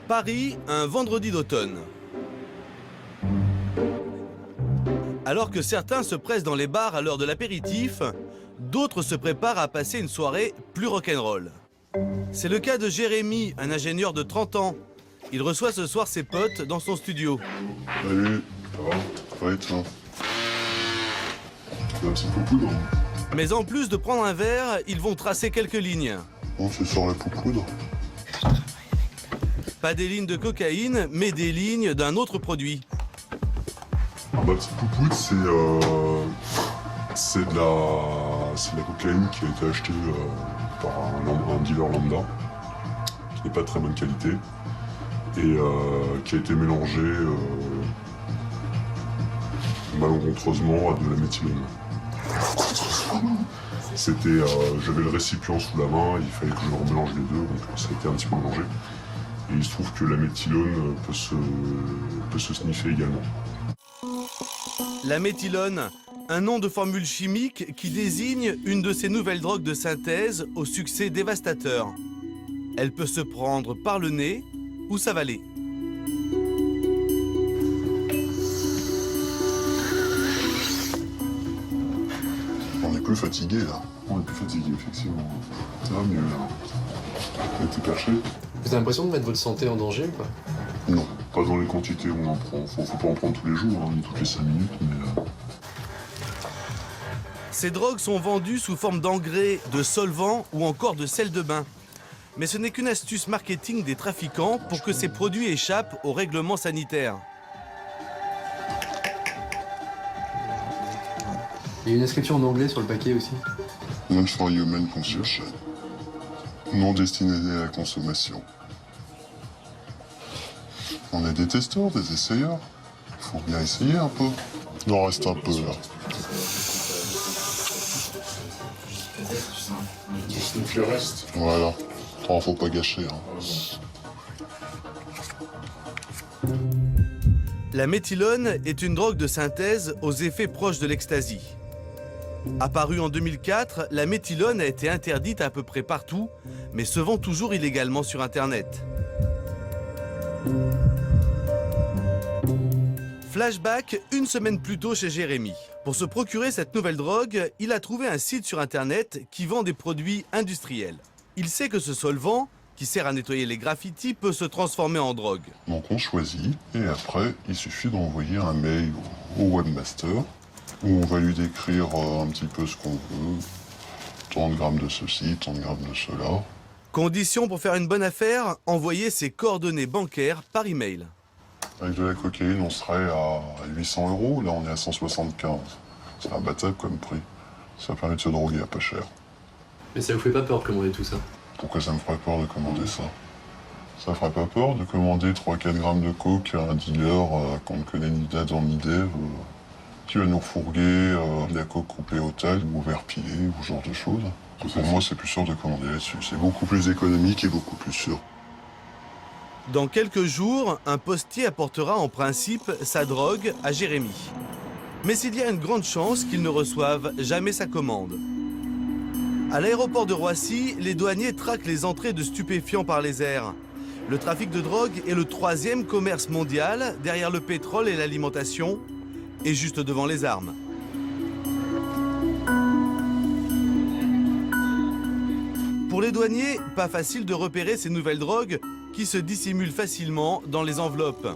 Paris, un vendredi d'automne. Alors que certains se pressent dans les bars à l'heure de l'apéritif, d'autres se préparent à passer une soirée plus rock'n'roll. C'est le cas de Jérémy, un ingénieur de 30 ans. Il reçoit ce soir ses potes dans son studio. Salut, ça va? Ouais, toi. Un petit peu poudre. Mais en plus de prendre un verre, ils vont tracer quelques lignes. Bon, ce soir la poudre. Pas des lignes de cocaïne, mais des lignes d'un autre produit. Ma petite poupoute, c'est de la cocaïne qui a été achetée par un dealer lambda, qui n'est pas de très bonne qualité, et qui a été mélangée malencontreusement à de la méthylone. J'avais le récipient sous la main, il fallait que je remélange les deux, donc ça a été un petit peu mélangé. Et il se trouve que la méthylone peut se sniffer également. La méthylone, un nom de formule chimique qui désigne une de ces nouvelles drogues de synthèse au succès dévastateur. Elle peut se prendre par le nez ou s'avaler. On est plus fatigué là. On est plus fatigué, effectivement. Ça va mieux là. On était perché. Vous avez l'impression de mettre votre santé en danger ou pas? Non, pas dans les quantités où on en prend. Faut pas en prendre tous les jours, hein, ni toutes les 5 minutes, mais... Ces drogues sont vendues sous forme d'engrais, de solvants ou encore de sel de bain. Mais ce n'est qu'une astuce marketing des trafiquants pour que ces produits échappent aux règlements sanitaires. Il y a une inscription en anglais sur le paquet aussi. Non for human consumption. Non destiné à la consommation. On est des testeurs, des essayeurs. Il faut bien essayer un peu. Il en reste un peu là. Donc il reste. Voilà. Oh, faut pas gâcher. Hein. La méthylone est une drogue de synthèse aux effets proches de l'ecstasy. Apparue en 2004, la méthylone a été interdite à peu près partout, mais se vend toujours illégalement sur Internet. Flashback une semaine plus tôt chez Jérémy. Pour se procurer cette nouvelle drogue, il a trouvé un site sur Internet qui vend des produits industriels. Il sait que ce solvant, qui sert à nettoyer les graffitis, peut se transformer en drogue. Donc on choisit, et après, il suffit d'envoyer un mail au webmaster, où on va lui décrire un petit peu ce qu'on veut. Tant de grammes de ceci, tant de grammes de cela. Condition pour faire une bonne affaire, envoyer ses coordonnées bancaires par email. Avec de la cocaïne, on serait à 800 €, là on est à 175. C'est imbattable comme prix. Ça permet de se droguer à pas cher. Mais ça vous fait pas peur de commander tout ça? Pourquoi ça me ferait peur de commander ça? Ça ferait pas peur de commander 3-4 grammes de coke à un dealer qu'on ne connaît ni d'Adam ni d'Ève, qui va nous refourguer de la coke coupée au tal ou au verre pilé ou ce genre de choses. Pour moi, c'est plus sûr de commander là-dessus. C'est beaucoup plus économique et beaucoup plus sûr. Dans quelques jours, un postier apportera en principe sa drogue à Jérémy. Mais il y a une grande chance qu'il ne reçoive jamais sa commande. À l'aéroport de Roissy, les douaniers traquent les entrées de stupéfiants par les airs. Le trafic de drogue est le 3e commerce mondial, derrière le pétrole et l'alimentation, et juste devant les armes. Pour les douaniers, pas facile de repérer ces nouvelles drogues qui se dissimulent facilement dans les enveloppes.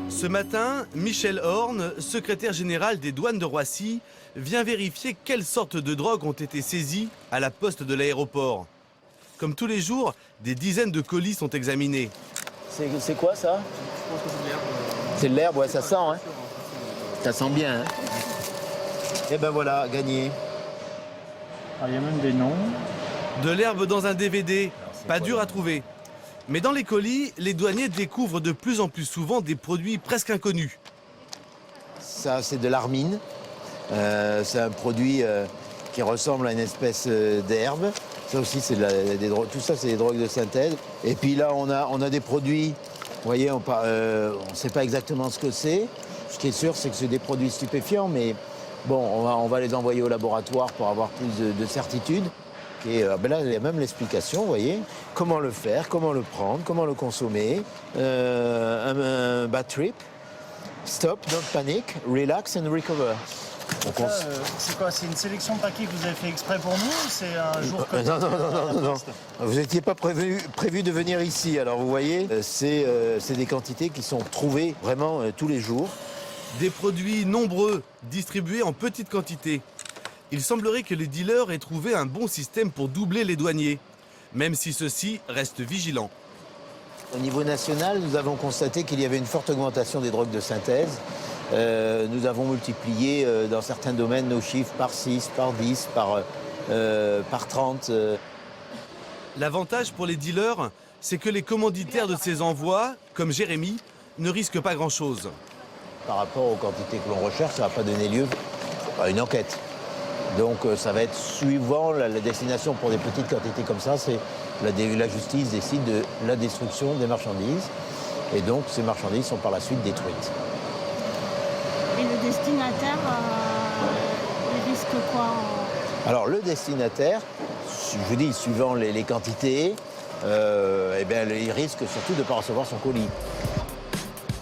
Ce matin, Michel Horn, secrétaire général des douanes de Roissy, vient vérifier quelles sortes de drogues ont été saisies à la poste de l'aéroport. Comme tous les jours, des dizaines de colis sont examinés. C'est quoi ça? Je pense que c'est de l'herbe. C'est de l'herbe, ouais, ça sent, hein? Ça sent bien, hein? Et ben voilà, gagné. Ah, il y a même des noms. De l'herbe dans un DVD, pas dur à trouver. Mais dans les colis, les douaniers découvrent de plus en plus souvent des produits presque inconnus. Ça, c'est de l'armine. C'est un produit qui ressemble à une espèce d'herbe. Ça aussi, c'est des drogues. Tout ça, c'est des drogues de synthèse. Et puis là, on a des produits. Vous voyez, on ne sait pas exactement ce que c'est. Ce qui est sûr, c'est que c'est des produits stupéfiants, mais bon, on va les envoyer au laboratoire pour avoir plus de certitude. Et là, il y a même l'explication, vous voyez, comment le faire, comment le prendre, comment le consommer. Un bad trip, stop, don't panic, relax and recover. Donc, C'est quoi? C'est une sélection de paquets que vous avez fait exprès pour nous ou c'est un jour comme non. Vous n'étiez pas prévu de venir ici. Alors vous voyez, c'est des quantités qui sont trouvées vraiment tous les jours. Des produits nombreux, distribués en petites quantités. Il semblerait que les dealers aient trouvé un bon système pour doubler les douaniers, même si ceux-ci restent vigilants. Au niveau national, nous avons constaté qu'il y avait une forte augmentation des drogues de synthèse. Nous avons multiplié dans certains domaines nos chiffres par 6, par 10, par 30. L'avantage pour les dealers, c'est que les commanditaires de ces envois, comme Jérémy, ne risquent pas grand-chose. Par rapport aux quantités que l'on recherche, ça ne va pas donner lieu à une enquête. Donc ça va être suivant la destination pour des petites quantités comme ça, c'est la justice décide de la destruction des marchandises. Et donc ces marchandises sont par la suite détruites. Et le destinataire, il risque quoi? Alors le destinataire, je vous dis, suivant les quantités, il risque surtout de ne pas recevoir son colis.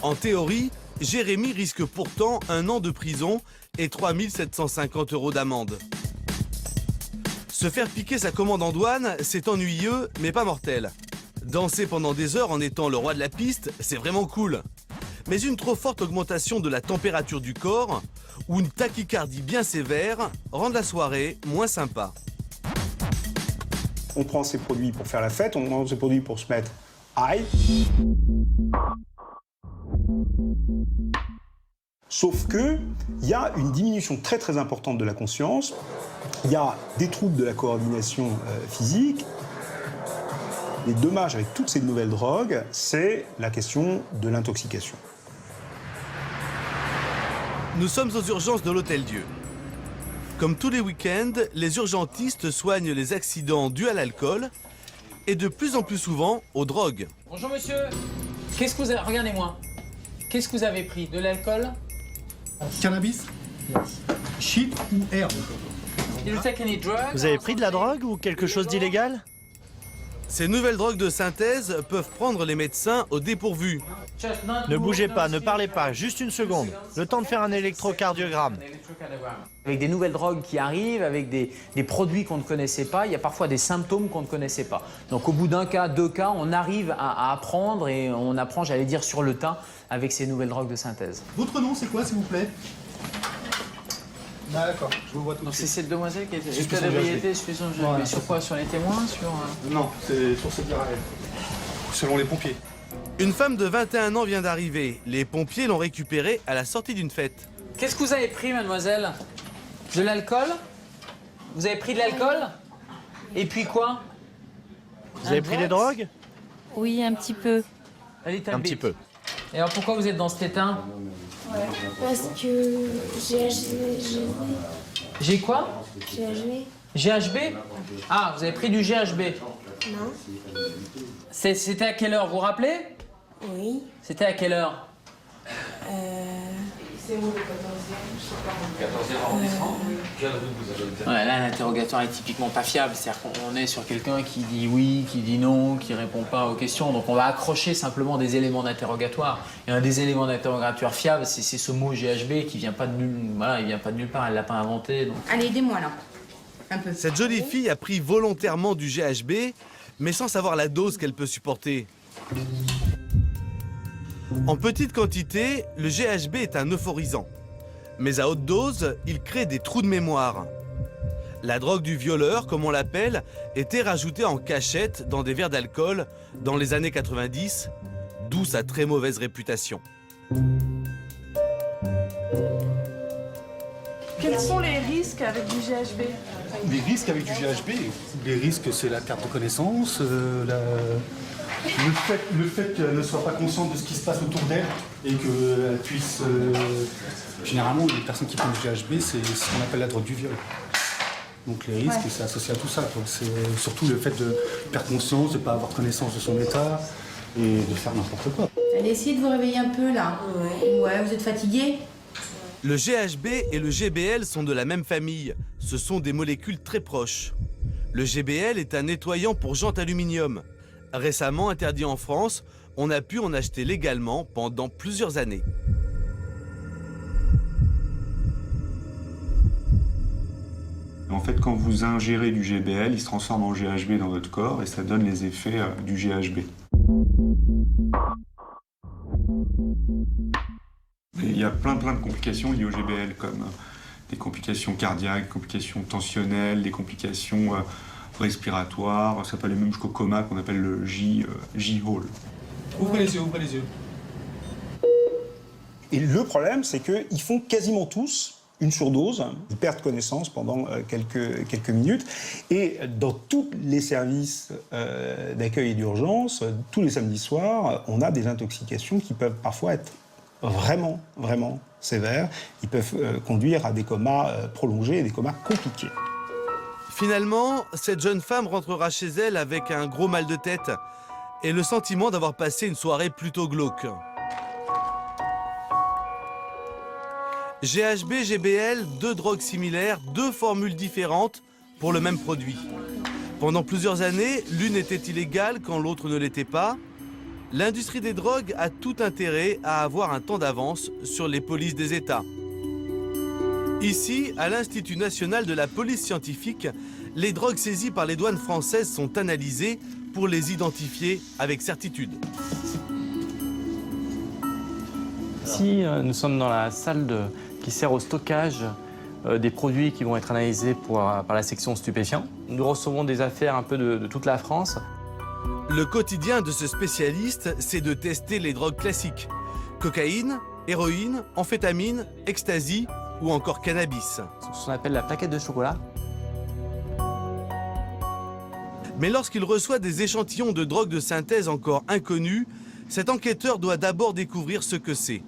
En théorie, Jérémy risque pourtant 1 an de prison et 3 750 € d'amende. Se faire piquer sa commande en douane, c'est ennuyeux, mais pas mortel. Danser pendant des heures en étant le roi de la piste, c'est vraiment cool. Mais une trop forte augmentation de la température du corps ou une tachycardie bien sévère rendent la soirée moins sympa. On prend ces produits pour faire la fête, on prend ces produits pour se mettre high. Sauf que il y a une diminution très très importante de la conscience, il y a des troubles de la coordination physique. Les dommages avec toutes ces nouvelles drogues, c'est la question de l'intoxication. Nous sommes aux urgences de l'Hôtel Dieu. Comme tous les week-ends, les urgentistes soignent les accidents dus à l'alcool et de plus en plus souvent aux drogues. Bonjour monsieur, qu'est-ce que vous avez... Regardez-moi. Qu'est-ce que vous avez pris? De l'alcool? Cannabis? Shit ou herbe? Vous avez pris de la drogue ou quelque chose d'illégal? Ces nouvelles drogues de synthèse peuvent prendre les médecins au dépourvu. Ne bougez pas, ne parlez pas, juste une seconde. Le temps de faire un électrocardiogramme. Avec des nouvelles drogues qui arrivent, avec des produits qu'on ne connaissait pas, il y a parfois des symptômes qu'on ne connaissait pas. Donc au bout d'un cas, 2 cas, on arrive à apprendre et on apprend, j'allais dire, sur le tas avec ces nouvelles drogues de synthèse. Votre nom, c'est quoi, s'il vous plaît? D'accord, je vous vois tout de Donc c'est suite. cette demoiselle qui a été Suspicion état de d'ébriété, suspicion de Voilà. Mais sur quoi? Sur les témoins? Non, c'est sur cette diarrhée. Selon les pompiers. Une femme de 21 ans vient d'arriver. Les pompiers l'ont récupérée à la sortie d'une fête. Qu'est-ce que vous avez pris, mademoiselle? De l'alcool? Vous avez pris de l'alcool? Et puis quoi? Vous avez pris des drogues? Oui, un petit peu. Un petit peu. Et alors pourquoi vous êtes dans cet état? Parce que J'ai quoi? GHB. GHB? Ah, vous avez pris du GHB. Non. C'était à quelle heure, vous vous rappelez? Oui. C'était à quelle heure? C'est où le 14e? 14e arrondissement. Ouais, là, l'interrogatoire est typiquement pas fiable. C'est-à-dire qu'on est sur quelqu'un qui dit oui, qui dit non, qui répond pas aux questions. Donc on va accrocher simplement des éléments d'interrogatoire. Et un des éléments d'interrogatoire fiable, c'est ce mot GHB qui vient pas de nulle part. Elle l'a pas inventé. Donc... Allez, aidez-moi là. Un peu. Cette jolie fille a pris volontairement du GHB, mais sans savoir la dose qu'elle peut supporter. En petite quantité, le GHB est un euphorisant. Mais à haute dose, il crée des trous de mémoire. La drogue du violeur, comme on l'appelle, était rajoutée en cachette dans des verres d'alcool dans les années 90, d'où sa très mauvaise réputation. Quels sont les risques avec du GHB? Les risques avec du GHB, les risques, c'est la perte de connaissance, le fait qu'elle ne soit pas consciente de ce qui se passe autour d'elle et qu'elle puisse... Généralement, les personnes qui prennent du GHB, c'est ce qu'on appelle la drogue du viol. Donc les risques, c'est associé à tout ça. C'est surtout le fait de perdre conscience, de ne pas avoir connaissance de son état et de faire n'importe quoi. Allez, essayez de vous réveiller un peu là. Ouais. Ouais, vous êtes fatigué? Le GHB et le GBL sont de la même famille. Ce sont des molécules très proches. Le GBL est un nettoyant pour jantes aluminium. Récemment interdit en France, on a pu en acheter légalement pendant plusieurs années. En fait, quand vous ingérez du GBL, il se transforme en GHB dans votre corps et ça donne les effets du GHB. Et il y a plein de complications liées au GBL, comme des complications cardiaques, des complications tensionnelles, des complications respiratoires. Ça peut aller même jusqu'au coma qu'on appelle le J-Hall. Ouvrez les yeux. Et le problème, c'est qu'ils font quasiment tous une surdose, ils perdent connaissance pendant quelques minutes. Et dans tous les services d'accueil et d'urgence, tous les samedis soirs, on a des intoxications qui peuvent parfois être vraiment sévères. Ils peuvent conduire à des comas prolongés et des comas compliqués. Finalement, cette jeune femme rentrera chez elle avec un gros mal de tête et le sentiment d'avoir passé une soirée plutôt glauque. GHB, GBL, deux drogues similaires, deux formules différentes pour le même produit. Pendant plusieurs années, l'une était illégale quand l'autre ne l'était pas. L'industrie des drogues a tout intérêt à avoir un temps d'avance sur les polices des États. Ici, à l'Institut national de la police scientifique, les drogues saisies par les douanes françaises sont analysées pour les identifier avec certitude. Ici, nous sommes dans la salle qui sert au stockage des produits qui vont être analysés par la section stupéfiants. Nous recevons des affaires un peu de toute la France. Le quotidien de ce spécialiste, c'est de tester les drogues classiques. Cocaïne, héroïne, amphétamine, ecstasy ou encore cannabis. Ce qu'on appelle la plaquette de chocolat. Mais lorsqu'il reçoit des échantillons de drogues de synthèse encore inconnus, cet enquêteur doit d'abord découvrir ce que c'est.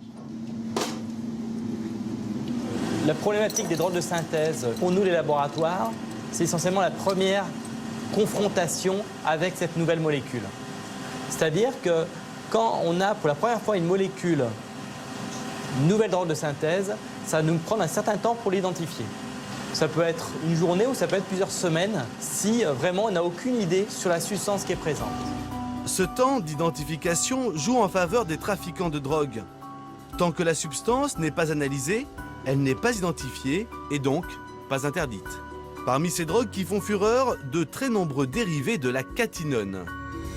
La problématique des drogues de synthèse, pour nous les laboratoires, c'est essentiellement la première confrontation avec cette nouvelle molécule. C'est-à-dire que quand on a pour la première fois une molécule, une nouvelle drogue de synthèse, ça va nous prendre un certain temps pour l'identifier. Ça peut être une journée ou ça peut être plusieurs semaines si vraiment on n'a aucune idée sur la substance qui est présente. Ce temps d'identification joue en faveur des trafiquants de drogue. Tant que la substance n'est pas analysée, elle n'est pas identifiée et donc pas interdite. Parmi ces drogues qui font fureur, de très nombreux dérivés de la catinone.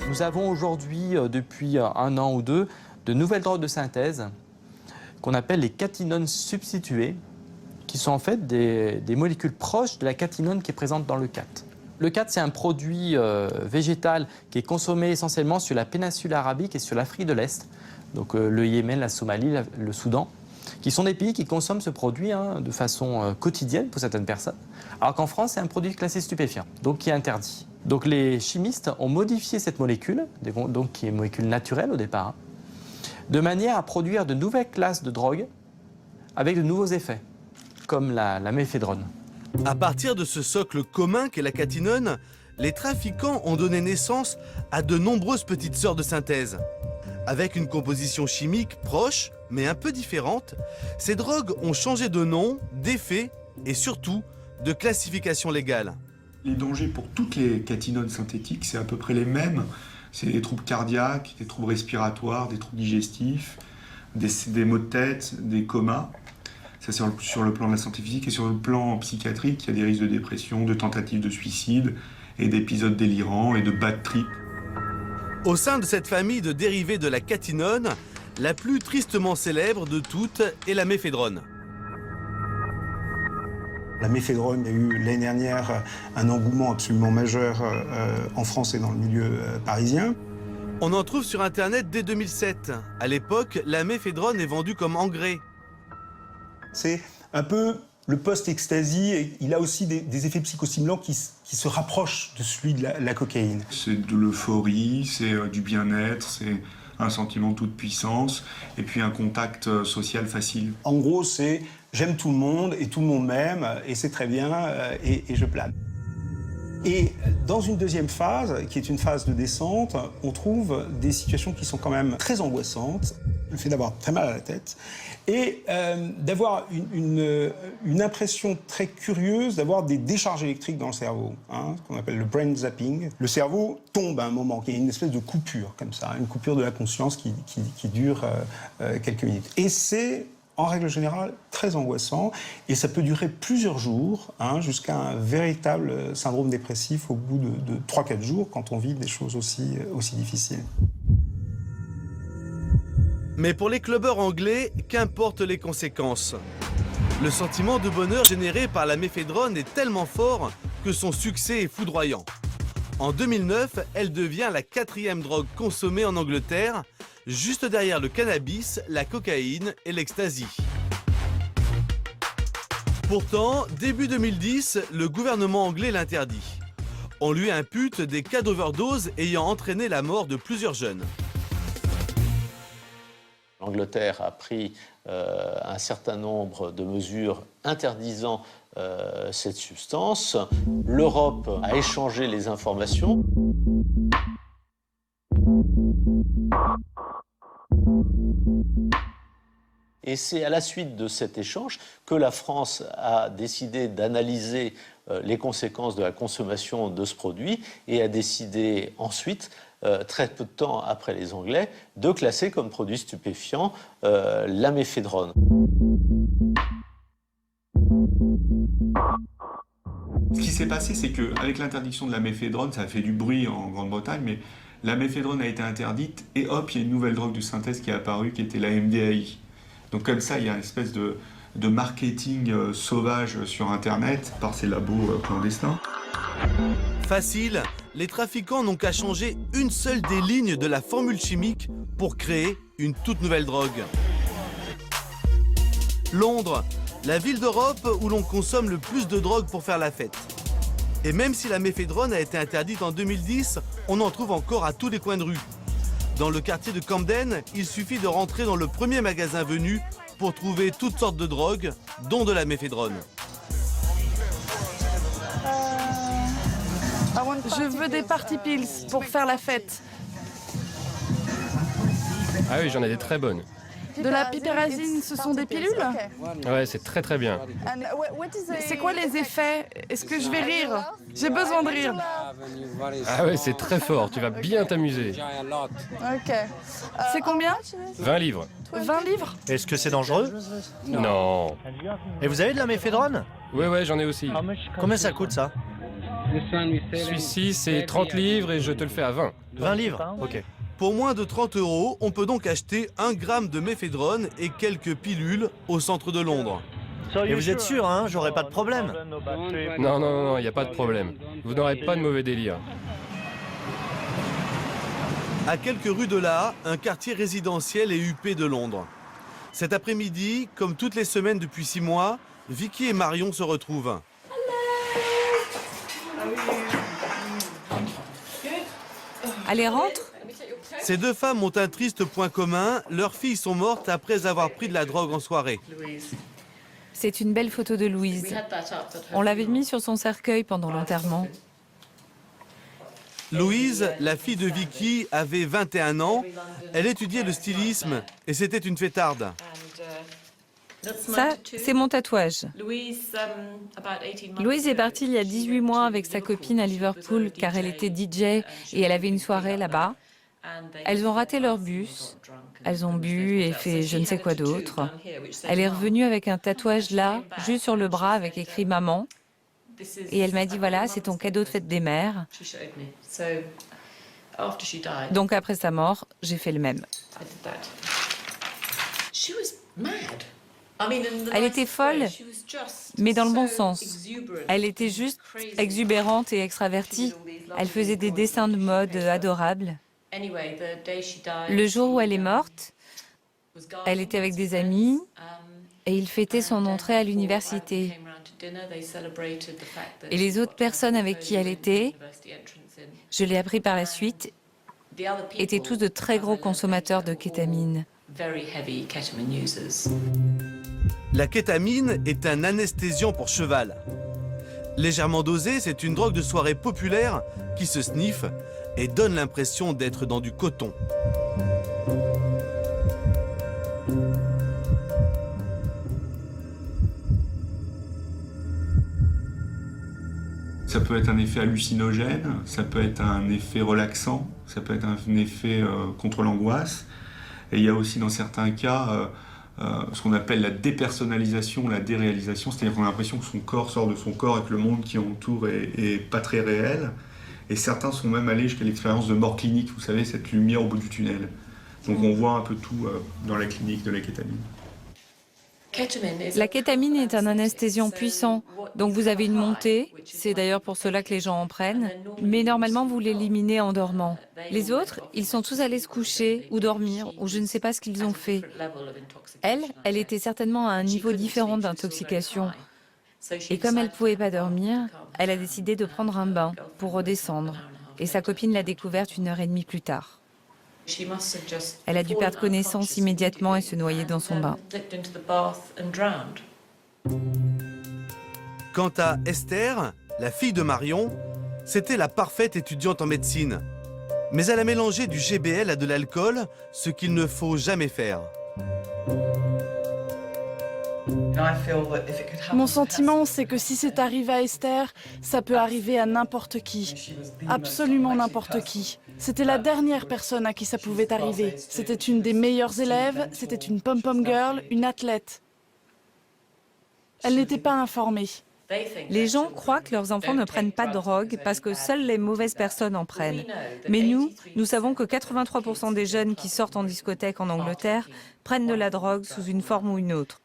Nous avons aujourd'hui, depuis un an ou deux, de nouvelles drogues de synthèse qu'on appelle les catinones substituées, qui sont en fait des molécules proches de la catinone qui est présente dans le cat. Le cat, c'est un produit végétal qui est consommé essentiellement sur la péninsule arabique et sur l'Afrique de l'Est, donc le Yémen, la Somalie, le Soudan, qui sont des pays qui consomment ce produit de façon quotidienne pour certaines personnes, alors qu'en France, c'est un produit classé stupéfiant, donc qui est interdit. Donc les chimistes ont modifié cette molécule, donc qui est une molécule naturelle au départ, de manière à produire de nouvelles classes de drogues avec de nouveaux effets, comme la méphédrone. À partir de ce socle commun qu'est la catinone, les trafiquants ont donné naissance à de nombreuses petites sœurs de synthèse. Avec une composition chimique proche, mais un peu différente, ces drogues ont changé de nom, d'effet et surtout de classification légale. Les dangers pour toutes les catinones synthétiques, c'est à peu près les mêmes. C'est des troubles cardiaques, des troubles respiratoires, des troubles digestifs, des maux de tête, des comas. Ça, c'est sur le plan de la santé physique et sur le plan psychiatrique, il y a des risques de dépression, de tentatives de suicide et d'épisodes délirants et de bad trip. Au sein de cette famille de dérivés de la catinone, la plus tristement célèbre de toutes est la méphédrone. La méphédrone, il y a eu l'année dernière un engouement absolument majeur en France et dans le milieu parisien. On en trouve sur Internet dès 2007. À l'époque, la méphédrone est vendue comme engrais. C'est un peu le post-ecstasy. Il a aussi des effets psychostimulants qui se rapprochent de celui de la cocaïne. C'est de l'euphorie, c'est du bien-être, c'est un sentiment de toute puissance et puis un contact social facile. En gros, c'est j'aime tout le monde et tout le monde m'aime et c'est très bien et je plane. Et dans une deuxième phase, qui est une phase de descente, on trouve des situations qui sont quand même très angoissantes. le fait d'avoir très mal à la tête, et d'avoir une impression très curieuse d'avoir des décharges électriques dans le cerveau, hein, ce qu'on appelle le brain zapping. Le cerveau tombe à un moment, il y a une espèce de coupure comme ça, une coupure de la conscience qui dure quelques minutes. Et c'est, en règle générale, très angoissant, et ça peut durer plusieurs jours, hein, jusqu'à un véritable syndrome dépressif au bout de 3-4 jours, quand on vit des choses aussi difficiles. Mais pour les clubbers anglais, qu'importent les conséquences. Le sentiment de bonheur généré par la méphédrone est tellement fort que son succès est foudroyant. En 2009, elle devient la 4e drogue consommée en Angleterre, juste derrière le cannabis, la cocaïne et l'ecstasy. Pourtant, début 2010, le gouvernement anglais l'interdit. On lui impute des cas d'overdose ayant entraîné la mort de plusieurs jeunes. L'Angleterre a pris un certain nombre de mesures interdisant cette substance. L'Europe a échangé les informations. Et c'est à la suite de cet échange que la France a décidé d'analyser les conséquences de la consommation de ce produit et a décidé ensuite, très peu de temps après les Anglais, de classer comme produit stupéfiant la méphédrone. Ce qui s'est passé, c'est qu'avec l'interdiction de la méphédrone, ça a fait du bruit en Grande-Bretagne, mais la méphédrone a été interdite et hop, il y a une nouvelle drogue de synthèse qui est apparue, qui était la MDAI. Donc comme ça, il y a une espèce de marketing sauvage sur Internet par ces labos clandestins. Facile, les trafiquants n'ont qu'à changer une seule des lignes de la formule chimique pour créer une toute nouvelle drogue. Londres, la ville d'Europe où l'on consomme le plus de drogue pour faire la fête. Et même si la méphédrone a été interdite en 2010, on en trouve encore à tous les coins de rue. Dans le quartier de Camden, il suffit de rentrer dans le premier magasin venu pour trouver toutes sortes de drogues, dont de la méphédrone. Je veux des party pills pour faire la fête. Ah oui, j'en ai des très bonnes. De la pipérazine, ce sont des pilules? Ouais, c'est très très bien. C'est quoi les effets? Est-ce que je vais rire? J'ai besoin de rire. Ah ouais, c'est très fort, tu vas bien t'amuser. Ok. C'est combien? 20 livres. 20 livres? Est-ce que c'est dangereux? Non. Et vous avez de la méphédrone? Ouais, j'en ai aussi. Combien ça coûte ça? Celui-ci, c'est 30 livres et je te le fais à 20. 20 livres? Ok. Pour moins de 30 €, on peut donc acheter 1 gramme de méphédrone et quelques pilules au centre de Londres. Et vous êtes sûr, hein? J'aurai pas de problème? Non, il n'y a pas de problème. Vous n'aurez pas de mauvais délire. À quelques rues de là, un quartier résidentiel et huppé de Londres. Cet après-midi, comme toutes les semaines depuis 6 mois, Vicky et Marion se retrouvent. Allez, rentre. Ces deux femmes ont un triste point commun, leurs filles sont mortes après avoir pris de la drogue en soirée. C'est une belle photo de Louise. On l'avait mis sur son cercueil pendant l'enterrement. Louise, la fille de Vicky, avait 21 ans. Elle étudiait le stylisme et c'était une fêtarde. Ça, c'est mon tatouage. Louise est partie il y a 18 mois avec sa copine à Liverpool car elle était DJ et elle avait une soirée là-bas. Elles ont raté leur bus, elles ont bu et fait je ne sais quoi d'autre. Elle est revenue avec un tatouage là, juste sur le bras avec écrit « Maman ». Et elle m'a dit « Voilà, c'est ton cadeau de fête des mères ». Donc après sa mort, j'ai fait le même. Elle était folle, mais dans le bon sens. Elle était juste exubérante et extravertie. Elle faisait des dessins de mode adorables. Le jour où elle est morte, elle était avec des amis et ils fêtaient son entrée à l'université. Et les autres personnes avec qui elle était, je l'ai appris par la suite, étaient tous de très gros consommateurs de kétamine. La kétamine est un anesthésiant pour cheval. Légèrement dosée, c'est une drogue de soirée populaire qui se sniffe et donne l'impression d'être dans du coton. Ça peut être un effet hallucinogène, ça peut être un effet relaxant, ça peut être un effet contre l'angoisse. Et il y a aussi dans certains cas ce qu'on appelle la dépersonnalisation, la déréalisation, c'est-à-dire qu'on a l'impression que son corps sort de son corps et que le monde qui entoure est pas très réel. Et certains sont même allés jusqu'à l'expérience de mort clinique, vous savez, cette lumière au bout du tunnel. Donc on voit un peu tout dans la clinique de la kétamine. La kétamine est un anesthésiant puissant, donc vous avez une montée, c'est d'ailleurs pour cela que les gens en prennent, mais normalement vous l'éliminez en dormant. Les autres, ils sont tous allés se coucher ou dormir, ou je ne sais pas ce qu'ils ont fait. Elle était certainement à un niveau différent d'intoxication. Et comme elle ne pouvait pas dormir, elle a décidé de prendre un bain pour redescendre. Et sa copine l'a découverte 1h30 plus tard. Elle a dû perdre connaissance immédiatement et se noyer dans son bain. Quant à Esther, la fille de Marion, c'était la parfaite étudiante en médecine. Mais elle a mélangé du GBL à de l'alcool, ce qu'il ne faut jamais faire. Mon sentiment, c'est que si c'est arrivé à Esther, ça peut arriver à n'importe qui. Absolument n'importe qui. C'était la dernière personne à qui ça pouvait arriver. C'était une des meilleures élèves, c'était une pom-pom girl, une athlète. Elle n'était pas informée. Les gens croient que leurs enfants ne prennent pas de drogue parce que seules les mauvaises personnes en prennent. Mais nous savons que 83% des jeunes qui sortent en discothèque en Angleterre prennent de la drogue sous une forme ou une autre.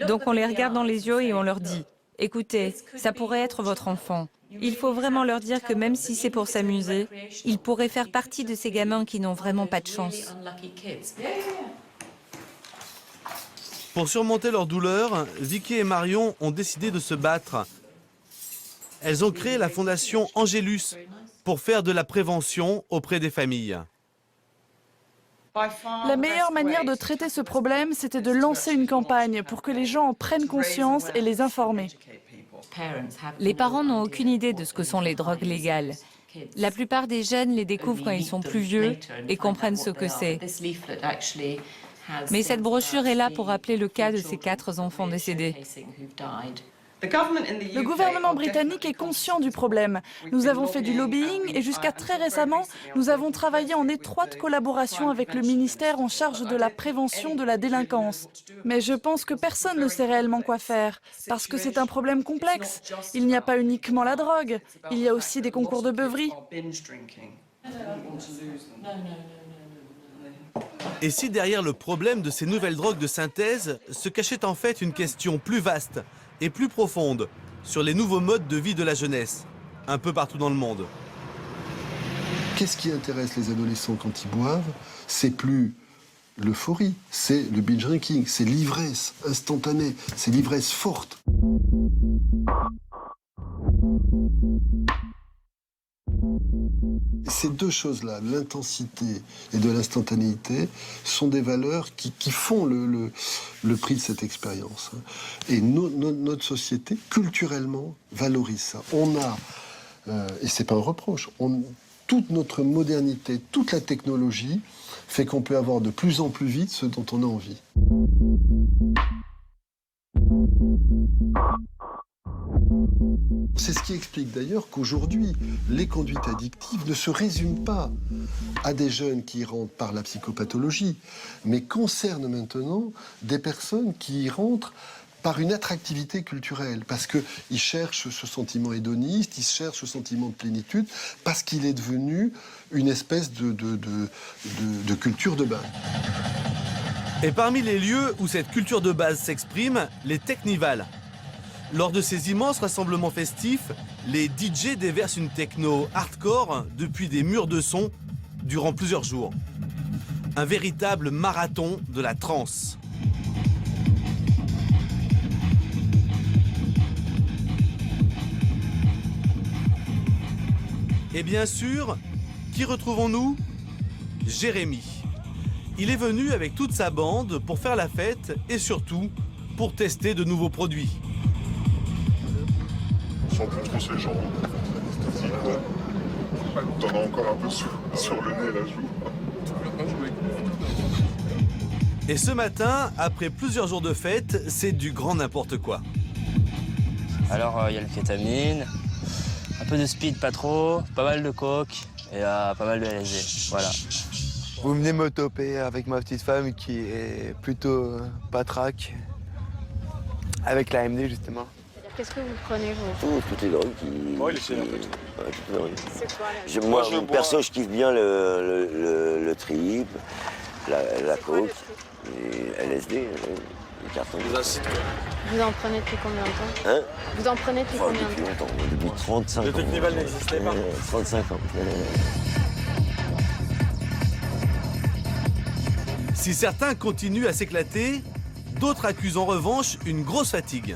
Donc on les regarde dans les yeux et on leur dit « Écoutez, ça pourrait être votre enfant ». Il faut vraiment leur dire que même si c'est pour s'amuser, ils pourraient faire partie de ces gamins qui n'ont vraiment pas de chance. Pour surmonter leur douleur, Vicky et Marion ont décidé de se battre. Elles ont créé la fondation Angélus pour faire de la prévention auprès des familles. La meilleure manière de traiter ce problème, c'était de lancer une campagne pour que les gens en prennent conscience et les informer. Les parents n'ont aucune idée de ce que sont les drogues légales. La plupart des jeunes les découvrent quand ils sont plus vieux et comprennent ce que c'est. Mais cette brochure est là pour rappeler le cas de ces 4 enfants décédés. Le gouvernement britannique est conscient du problème. Nous avons fait du lobbying et jusqu'à très récemment, nous avons travaillé en étroite collaboration avec le ministère en charge de la prévention de la délinquance. Mais je pense que personne ne sait réellement quoi faire, parce que c'est un problème complexe. Il n'y a pas uniquement la drogue, il y a aussi des concours de beuverie. Et si derrière le problème de ces nouvelles drogues de synthèse se cachait en fait une question plus vaste et plus profonde sur les nouveaux modes de vie de la jeunesse, un peu partout dans le monde. Qu'est-ce qui intéresse les adolescents quand ils boivent? C'est plus l'euphorie, c'est le binge drinking, c'est l'ivresse instantanée, c'est l'ivresse forte. Ces deux choses-là, l'intensité et de l'instantanéité, sont des valeurs qui font le prix de cette expérience. Et notre société, culturellement, valorise ça. On a, et c'est pas un reproche, toute notre modernité, toute la technologie fait qu'on peut avoir de plus en plus vite ce dont on a envie. C'est ce qui explique d'ailleurs qu'aujourd'hui, les conduites addictives ne se résument pas à des jeunes qui y rentrent par la psychopathologie, mais concernent maintenant des personnes qui y rentrent par une attractivité culturelle, parce qu'ils cherchent ce sentiment hédoniste, ils cherchent ce sentiment de plénitude, parce qu'il est devenu une espèce de culture de base. Et parmi les lieux où cette culture de base s'exprime, les technivals. Lors de ces immenses rassemblements festifs, les DJ déversent une techno hardcore depuis des murs de son durant plusieurs jours. Un véritable marathon de la trance. Et bien sûr, qui retrouvons-nous? Jérémy. Il est venu avec toute sa bande pour faire la fête et surtout pour tester de nouveaux produits. Sans plus trop ces gens. T'en as encore un peu sur le nez là, je vois. Et ce matin, après plusieurs jours de fête, c'est du grand n'importe quoi. Alors, il y a la kétamine, Un peu de speed, pas trop, pas mal de coke et pas mal de LSD. Voilà. Vous venez me toper avec ma petite femme qui est plutôt patraque, avec la MD justement. Qu'est-ce que vous prenez, vous? Toutes les drogues qui... Oui, c'est un peu tout. Ouais, toutes les drogues. C'est quoi, là? Moi, je perso, je kiffe bien le trip, la coke, et LSD, les cartons. Vous en prenez depuis combien de temps? Hein? Vous en prenez depuis combien de temps? Depuis longtemps, depuis 35 ans. Le Technival n'existait pas. 35 ans. Si certains continuent à s'éclater, d'autres accusent en revanche une grosse fatigue.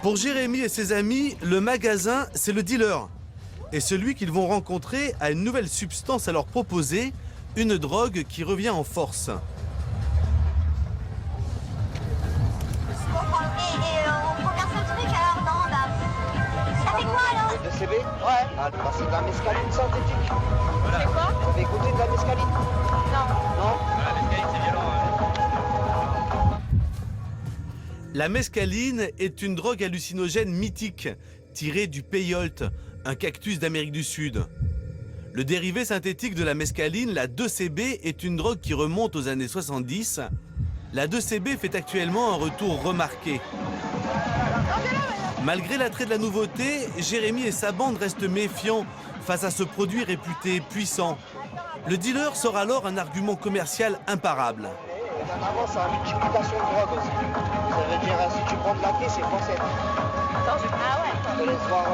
Pour Jérémy et ses amis, le magasin, c'est le dealer. Et celui qu'ils vont rencontrer a une nouvelle substance à leur proposer, une drogue qui revient en force. CB? Ouais. Ah, bah, c'est de la mescaline synthétique. Voilà. C'est quoi? Vous avez goûté de la mescaline? Non. Non? Ah, la mescaline, c'est violent. La mescaline est une drogue hallucinogène mythique, tirée du peyote, un cactus d'Amérique du Sud. Le dérivé synthétique de la mescaline, la 2CB, est une drogue qui remonte aux années 70. La 2CB fait actuellement un retour remarqué. Malgré l'attrait de la nouveauté, Jérémy et sa bande restent méfiants face à ce produit réputé puissant. Le dealer sort alors un argument commercial imparable. Avant, c'est une multiplication de drogue aussi. Ça veut dire, si tu prends de la clé, c'est français. Ah ouais. Je te laisse voir,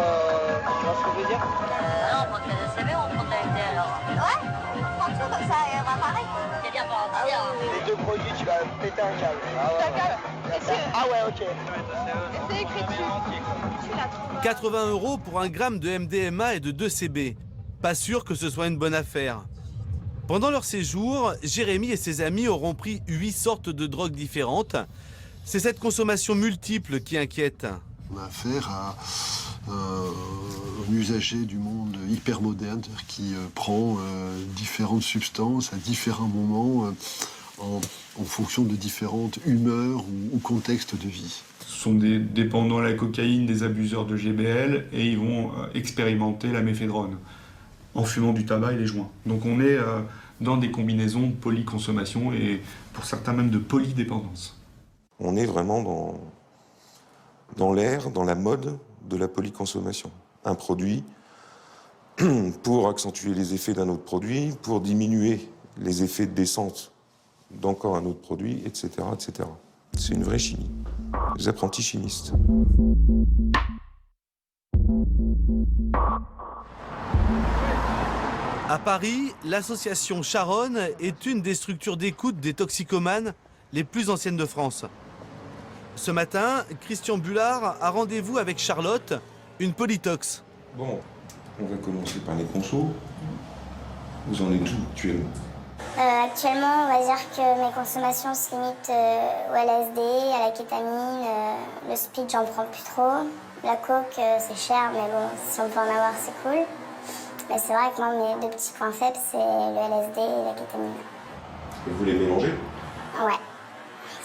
tu vois ce que je veux dire? Non, on prend de la CB, on prend de la MD alors. Ouais, on prend tout comme ça, et on va pareil. C'est bien pour en dire. Les deux produits, tu vas péter un câble. Ah ouais, ok. C'est écrit dessus. 80 € pour un gramme de MDMA et de 2CB. Pas sûr que ce soit une bonne affaire. Pendant leur séjour, Jérémy et ses amis auront pris 8 sortes de drogues différentes. C'est cette consommation multiple qui inquiète. On a affaire à un usager du monde hyper moderne qui prend différentes substances à différents moments en fonction de différentes humeurs ou contextes de vie. Ce sont des dépendants à la cocaïne, des abuseurs de GBL, et ils vont expérimenter la méphédrone en fumant du tabac et des joints. Donc on est dans des combinaisons de polyconsommation et pour certains même de polydépendance. On est vraiment dans l'ère, dans la mode de la polyconsommation. Un produit pour accentuer les effets d'un autre produit, pour diminuer les effets de descente d'encore un autre produit, etc., etc. C'est une vraie chimie. Les apprentis chimistes. À Paris, l'association Charonne est une des structures d'écoute des toxicomanes les plus anciennes de France. Ce matin, Christian Bullard a rendez-vous avec Charlotte, une polytox. Bon, on va commencer par les consos. Vous en êtes où actuellement? Actuellement, on va dire que mes consommations se limitent au LSD, à la kétamine. Le speed, j'en prends plus trop. La coke, c'est cher, mais bon, si on peut en avoir, c'est cool. Mais c'est vrai que moi, mes deux petits points faibles, c'est le LSD et la kétamine. Et vous les mélangez? Ouais,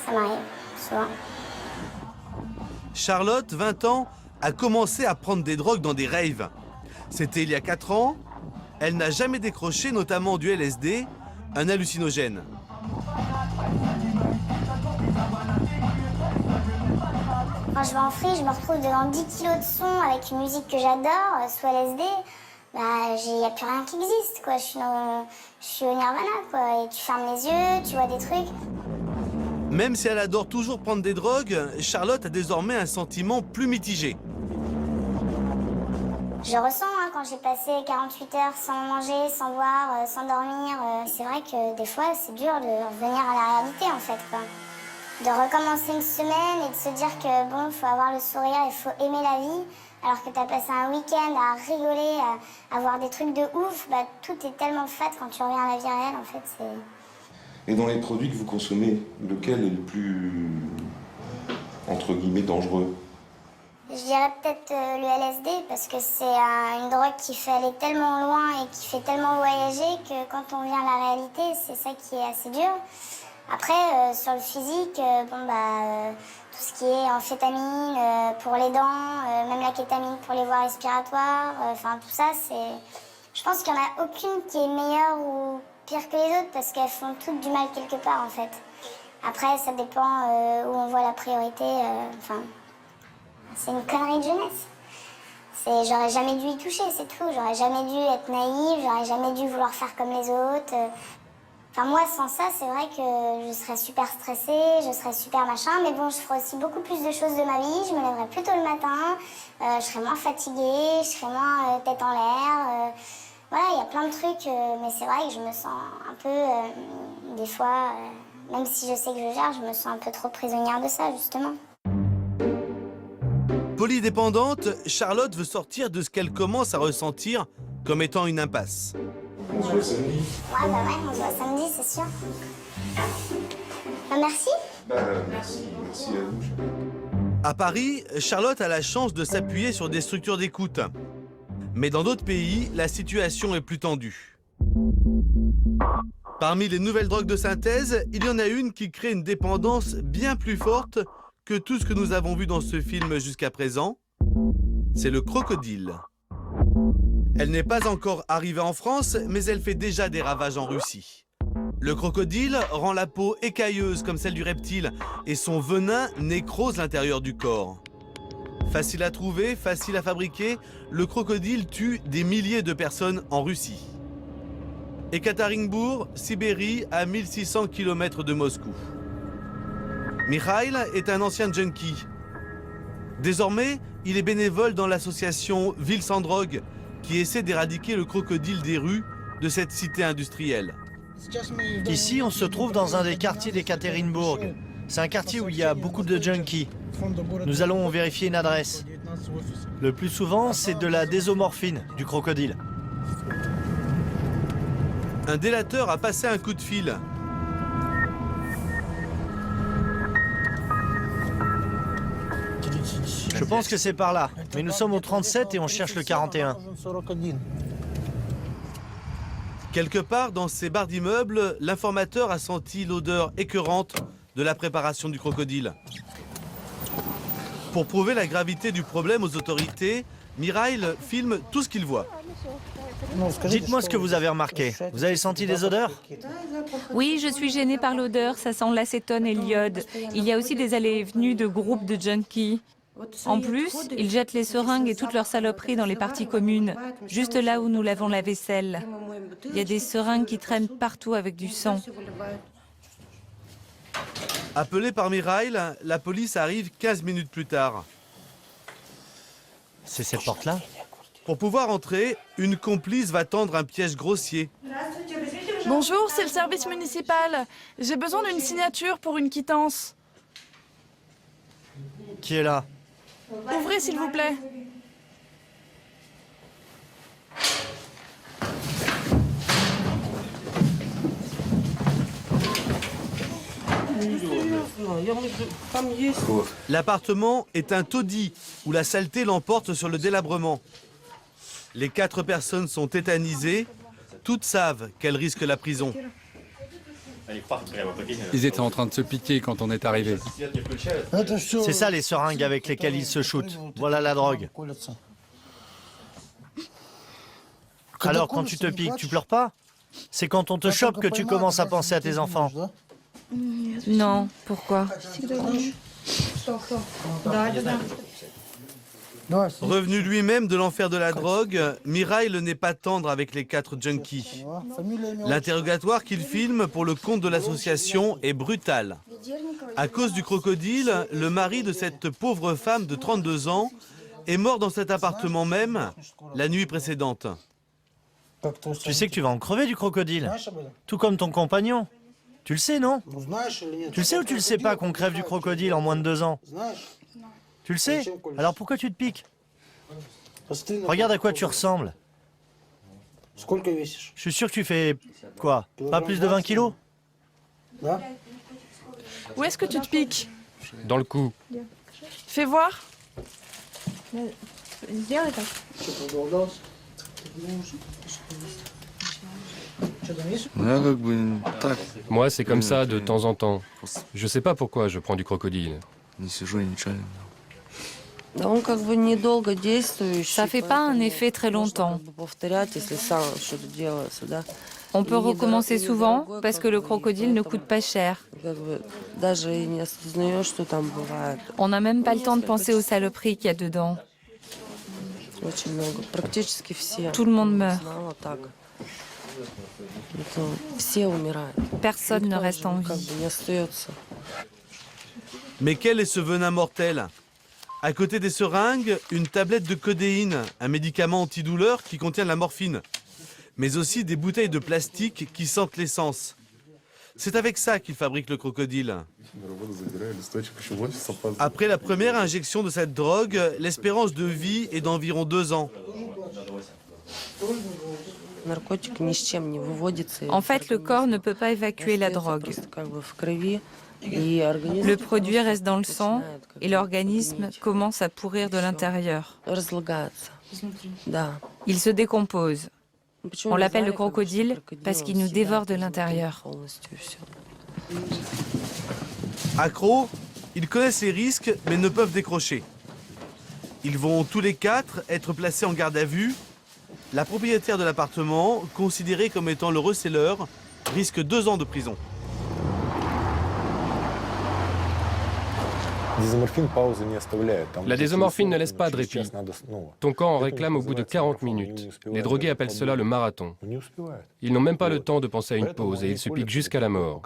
ça m'arrive, souvent. Charlotte, 20 ans, a commencé à prendre des drogues dans des raves. C'était il y a 4 ans. Elle n'a jamais décroché, notamment du LSD, un hallucinogène. Quand je vais en free, je me retrouve devant 10 kilos de son avec une musique que j'adore, sous LSD. Il n'y a plus rien qui existe, quoi. Je suis au nirvana, quoi. Et tu fermes les yeux, tu vois des trucs. Même si elle adore toujours prendre des drogues, Charlotte a désormais un sentiment plus mitigé. Je ressens quand j'ai passé 48 heures sans manger, sans boire, sans dormir. C'est vrai que des fois, c'est dur de revenir à la réalité, en fait, quoi. De recommencer une semaine et de se dire que, bon, il faut avoir le sourire, il faut aimer la vie. Alors que tu as passé un week-end à rigoler, à voir des trucs de ouf, tout est tellement fat quand tu reviens à la vie réelle, en fait, c'est... Et dans les produits que vous consommez, lequel est le plus, entre guillemets, dangereux? Je dirais peut-être le LSD parce que c'est une drogue qui fait aller tellement loin et qui fait tellement voyager que quand on vient à la réalité, c'est ça qui est assez dur. Après, sur le physique, tout ce qui est amphétamine pour les dents, même la kétamine pour les voies respiratoires, tout ça, c'est... Je pense qu'il n'y en a aucune qui est meilleure ou pire que les autres parce qu'elles font toutes du mal quelque part en fait. Après, ça dépend où on voit la priorité. C'est une connerie de jeunesse. J'aurais jamais dû y toucher, c'est tout. J'aurais jamais dû être naïve, j'aurais jamais dû vouloir faire comme les autres. Moi, sans ça, c'est vrai que je serais super stressée, je serais super machin. Mais bon, je ferais aussi beaucoup plus de choses de ma vie. Je me lèverais plus tôt le matin, je serais moins fatiguée, je serais moins tête en l'air. Voilà, il y a plein de trucs, mais c'est vrai que je me sens un peu, des fois, même si je sais que je gère, je me sens un peu trop prisonnière de ça, justement. Polydépendante, Charlotte veut sortir de ce qu'elle commence à ressentir comme étant une impasse. On se voit samedi. Ouais, on se voit samedi, c'est sûr. Merci. Merci à vous. À Paris, Charlotte a la chance de s'appuyer sur des structures d'écoute. Mais dans d'autres pays, la situation est plus tendue. Parmi les nouvelles drogues de synthèse, il y en a une qui crée une dépendance bien plus forte que tout ce que nous avons vu dans ce film jusqu'à présent. C'est le crocodile. Elle n'est pas encore arrivée en France, mais elle fait déjà des ravages en Russie. Le crocodile rend la peau écailleuse comme celle du reptile et son venin nécrose l'intérieur du corps. Facile à trouver, facile à fabriquer, le crocodile tue des milliers de personnes en Russie. Ekaterinbourg, Sibérie, à 1600 km de Moscou. Mikhail est un ancien junkie. Désormais, il est bénévole dans l'association Ville sans drogue, qui essaie d'éradiquer le crocodile des rues de cette cité industrielle. Ici, on se trouve dans un des quartiers d'Ekaterinbourg. C'est un quartier où il y a beaucoup de junkies. Nous allons vérifier une adresse. Le plus souvent, c'est de la désomorphine, du crocodile. Un délateur a passé un coup de fil. Je pense que c'est par là. Mais nous sommes au 37 et on cherche le 41. Quelque part dans ces barres d'immeubles, l'informateur a senti l'odeur écœurante de la préparation du crocodile. Pour prouver la gravité du problème aux autorités, Mikhail filme tout ce qu'il voit. Dites-moi ce que vous avez remarqué. Vous avez senti des odeurs? Oui, je suis gênée par l'odeur, ça sent l'acétone et l'iode. Il y a aussi des allées et venues de groupes de junkies. En plus, ils jettent les seringues et toutes leurs saloperies dans les parties communes, juste là où nous lavons la vaisselle. Il y a des seringues qui traînent partout avec du sang. Appelé par Mikhail, la police arrive 15 minutes plus tard. C'est cette porte-là? Pour pouvoir entrer, une complice va tendre un piège grossier. Bonjour, c'est le service municipal. J'ai besoin d'une signature pour une quittance. Qui est là? Ouvrez, s'il vous plaît. L'appartement est un taudis où la saleté l'emporte sur le délabrement. Les 4 personnes sont tétanisées. Toutes savent qu'elles risquent la prison. Ils étaient en train de se piquer quand on est arrivé. C'est ça les seringues avec lesquelles ils se shootent. Voilà la drogue. Alors quand tu te piques, tu pleures pas? C'est quand on te chope que tu commences à penser à tes enfants. Non, pourquoi? Revenu lui-même de l'enfer de la drogue, Mikhail n'est pas tendre avec les 4 junkies. L'interrogatoire qu'il filme pour le compte de l'association est brutal. À cause du crocodile, le mari de cette pauvre femme de 32 ans est mort dans cet appartement même la nuit précédente. Tu sais que tu vas en crever du crocodile. Tout comme ton compagnon. Tu le sais, non? Tu le sais ou tu le sais pas qu'on crève du crocodile en moins de 2 ans? Tu le sais? Alors pourquoi tu te piques? Regarde à quoi tu ressembles. Je suis sûr que tu fais quoi? Pas plus de 20 kilos? Où est-ce que tu te piques? Dans le cou. Fais voir. Moi, c'est comme ça de temps en temps. Je sais pas pourquoi je prends du crocodile. Ça fait pas un effet très longtemps. On peut recommencer souvent parce que le crocodile ne coûte pas cher. On n'a même pas le temps de penser aux saloperies qu'il y a dedans. Tout le monde meurt. Personne ne reste en vie. Mais quel est ce venin mortel? À côté des seringues, une tablette de codéine, un médicament antidouleur qui contient de la morphine, mais aussi des bouteilles de plastique qui sentent l'essence. C'est avec ça qu'ils fabriquent le crocodile. Après la première injection de cette drogue, l'espérance de vie est d'environ 2 ans. En fait, le corps ne peut pas évacuer la drogue. Le produit reste dans le sang et l'organisme commence à pourrir de l'intérieur. Il se décompose. On l'appelle le crocodile parce qu'il nous dévore de l'intérieur. Accros, ils connaissent les risques mais ne peuvent décrocher. Ils vont tous les 4 être placés en garde à vue. La propriétaire de l'appartement, considérée comme étant le receleur, risque 2 ans de prison. La désomorphine ne laisse pas de répit. Ton corps en réclame au bout de 40 minutes. Les drogués appellent cela le marathon. Ils n'ont même pas le temps de penser à une pause et ils se piquent jusqu'à la mort.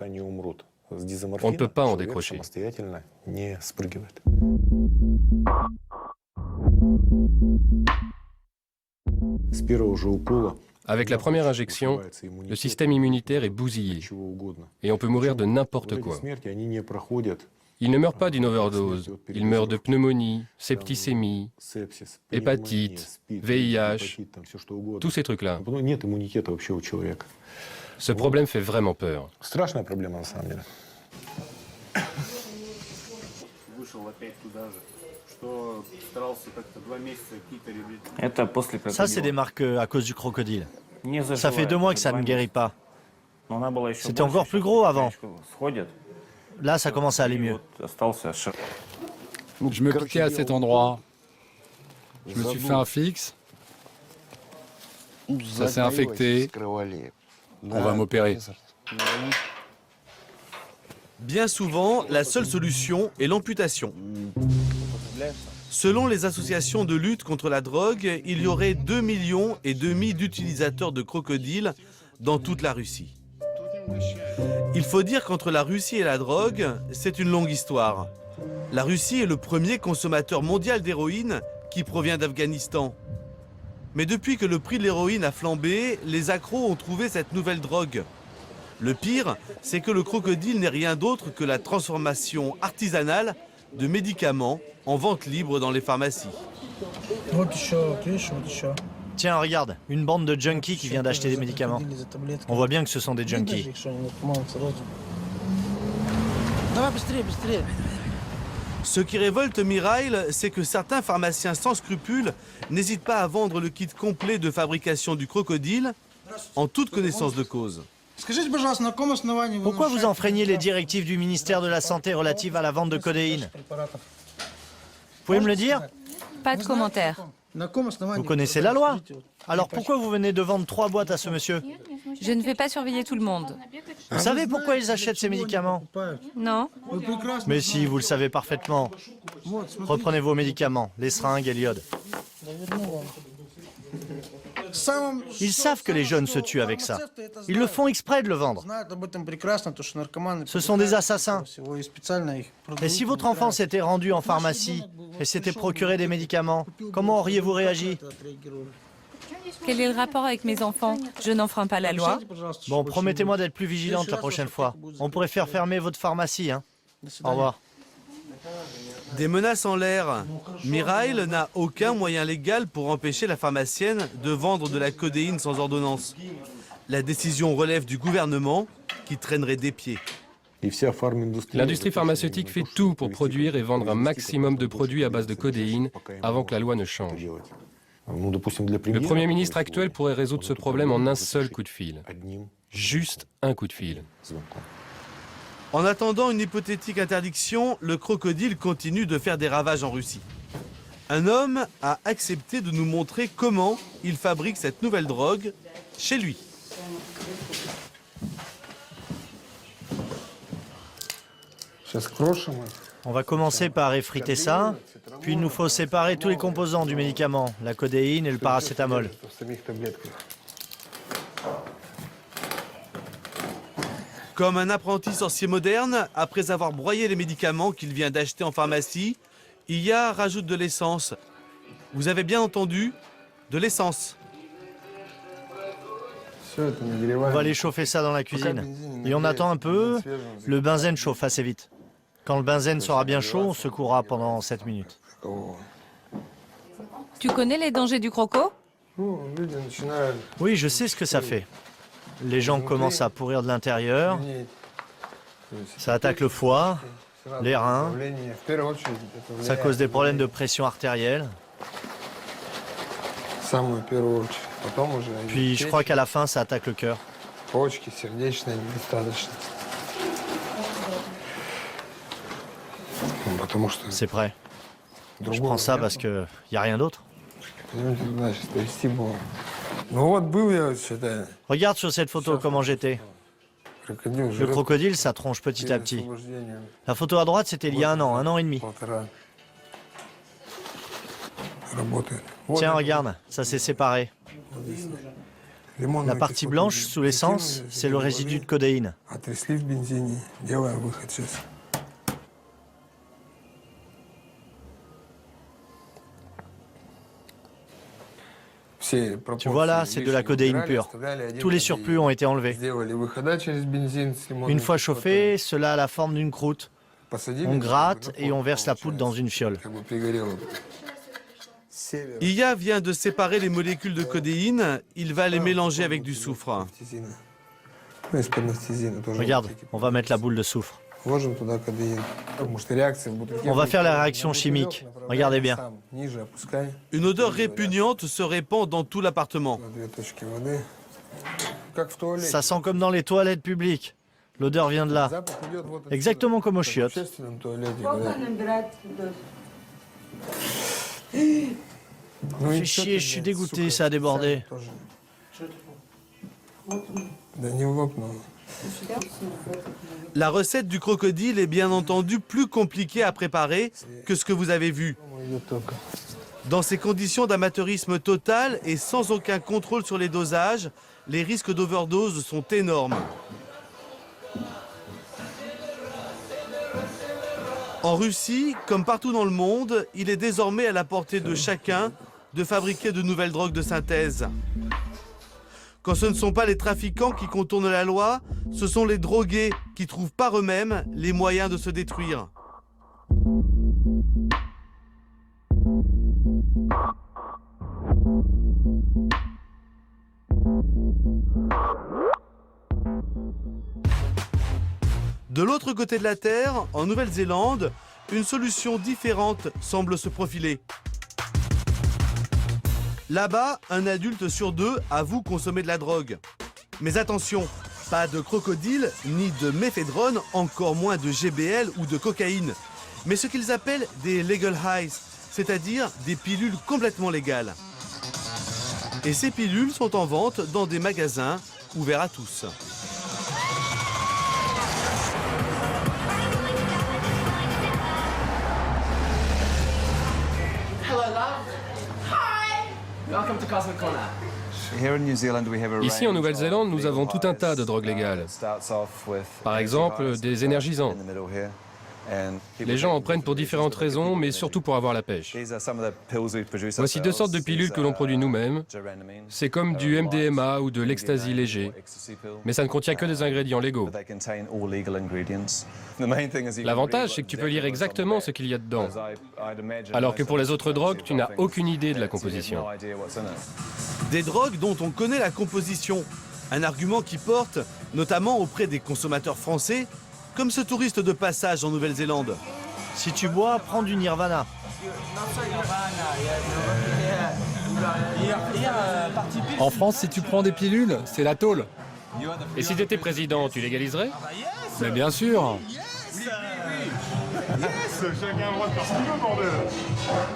On ne peut pas en décrocher. Avec la première injection, le système immunitaire est bousillé et on peut mourir de n'importe quoi. Ils ne meurent pas d'une overdose, ils meurent de pneumonie, septicémie, hépatite, VIH, tous ces trucs-là. Ce problème fait vraiment peur. Ça, c'est des marques à cause du crocodile. Ça fait 2 mois que ça ne guérit pas. C'était encore plus gros avant. Là, ça commence à aller mieux. Je me piquais à cet endroit. Je me suis fait un fixe. Ça s'est infecté. On va m'opérer. Bien souvent, la seule solution est l'amputation. Selon les associations de lutte contre la drogue, il y aurait 2,5 millions d'utilisateurs de crocodiles dans toute la Russie. Il faut dire qu'entre la Russie et la drogue, c'est une longue histoire. La Russie est le premier consommateur mondial d'héroïne qui provient d'Afghanistan. Mais depuis que le prix de l'héroïne a flambé, les accros ont trouvé cette nouvelle drogue. Le pire, c'est que le crocodile n'est rien d'autre que la transformation artisanale de médicaments en vente libre dans les pharmacies. Tiens, regarde, une bande de junkies qui vient d'acheter des médicaments. On voit bien que ce sont des junkies. Ce qui révolte Mirail, c'est que certains pharmaciens sans scrupules n'hésitent pas à vendre le kit complet de fabrication du crocodile en toute connaissance de cause. Pourquoi vous enfreignez les directives du ministère de la Santé relatives à la vente de codéine? Vous pouvez me le dire? Pas de commentaire. Vous connaissez la loi. Alors pourquoi vous venez de vendre 3 boîtes à ce monsieur? Je ne vais pas surveiller tout le monde. Vous savez pourquoi ils achètent ces médicaments? Non. Mais si, vous le savez parfaitement. Reprenez vos médicaments, les seringues et l'iode. Ils savent que les jeunes se tuent avec ça. Ils le font exprès de le vendre. Ce sont des assassins. Et si votre enfant s'était rendu en pharmacie et s'était procuré des médicaments, comment auriez-vous réagi? Quel est le rapport avec mes enfants? Je n'enfreins pas la loi. Bon, promettez-moi d'être plus vigilante la prochaine fois. On pourrait faire fermer votre pharmacie, hein. Au revoir. Des menaces en l'air. Mirail n'a aucun moyen légal pour empêcher la pharmacienne de vendre de la codéine sans ordonnance. La décision relève du gouvernement qui traînerait des pieds. L'industrie pharmaceutique fait tout pour produire et vendre un maximum de produits à base de codéine avant que la loi ne change. Le Premier ministre actuel pourrait résoudre ce problème en un seul coup de fil. Juste un coup de fil. En attendant une hypothétique interdiction, le crocodile continue de faire des ravages en Russie. Un homme a accepté de nous montrer comment il fabrique cette nouvelle drogue chez lui. On va commencer par effriter ça, puis il nous faut séparer tous les composants du médicament, la codéine et le paracétamol. Comme un apprenti sorcier moderne, après avoir broyé les médicaments qu'il vient d'acheter en pharmacie, Iya rajoute de l'essence. Vous avez bien entendu, de l'essence. On va aller chauffer ça dans la cuisine. Et on attend un peu, le benzène chauffe assez vite. Quand le benzène sera bien chaud, on secouera pendant 7 minutes. Tu connais les dangers du croco? Oui, je sais ce que ça fait. Les gens commencent à pourrir de l'intérieur, ça attaque le foie, les reins, ça cause des problèmes de pression artérielle. Puis je crois qu'à la fin, ça attaque le cœur. C'est prêt. Je prends ça parce qu'il n'y a rien d'autre. Regarde sur cette photo comment j'étais. Le crocodile, ça tronche petit à petit. La photo à droite, c'était il y a un an et demi. Tiens, regarde, ça s'est séparé. La partie blanche, sous l'essence, c'est le résidu de codéine. Tu vois là, c'est de la codéine pure. Tous les surplus ont été enlevés. Une fois chauffé, cela a la forme d'une croûte. On gratte et on verse la poudre dans une fiole. Iya vient de séparer les molécules de codéine. Il va les mélanger avec du soufre. Regarde, on va mettre la boule de soufre. On va faire la réaction chimique. Regardez bien. Une odeur répugnante se répand dans tout l'appartement. Ça sent comme dans les toilettes publiques. L'odeur vient de là. Exactement comme aux chiottes. Fais chier, je suis dégoûté, ça a débordé. La recette du crocodile est bien entendu plus compliquée à préparer que ce que vous avez vu. Dans ces conditions d'amateurisme total et sans aucun contrôle sur les dosages, les risques d'overdose sont énormes. En Russie, comme partout dans le monde, il est désormais à la portée de chacun de fabriquer de nouvelles drogues de synthèse. Quand ce ne sont pas les trafiquants qui contournent la loi, ce sont les drogués qui trouvent par eux-mêmes les moyens de se détruire. De l'autre côté de la Terre, en Nouvelle-Zélande, une solution différente semble se profiler. Là-bas, un adulte sur 2 avoue consommer de la drogue. Mais attention, pas de crocodile, ni de méphédrone, encore moins de GBL ou de cocaïne. Mais ce qu'ils appellent des legal highs, c'est-à-dire des pilules complètement légales. Et ces pilules sont en vente dans des magasins ouverts à tous. Ici, en Nouvelle-Zélande, nous avons tout un tas de drogues légales. Par exemple, des énergisants. Les gens en prennent pour différentes raisons, mais surtout pour avoir la pêche. Voici 2 sortes de pilules que l'on produit nous-mêmes. C'est comme du MDMA ou de l'ecstasy léger, mais ça ne contient que des ingrédients légaux. L'avantage, c'est que tu peux lire exactement ce qu'il y a dedans, alors que pour les autres drogues, tu n'as aucune idée de la composition. Des drogues dont on connaît la composition, un argument qui porte, notamment auprès des consommateurs français, Comme ce touriste de passage en Nouvelle-Zélande. Si tu bois, prends du Nirvana. En France, si tu prends des pilules, c'est la tôle. Et si tu étais président, tu légaliserais? Mais bien sûr. Chacun a le droit de faire ce qu'il veut, bordel.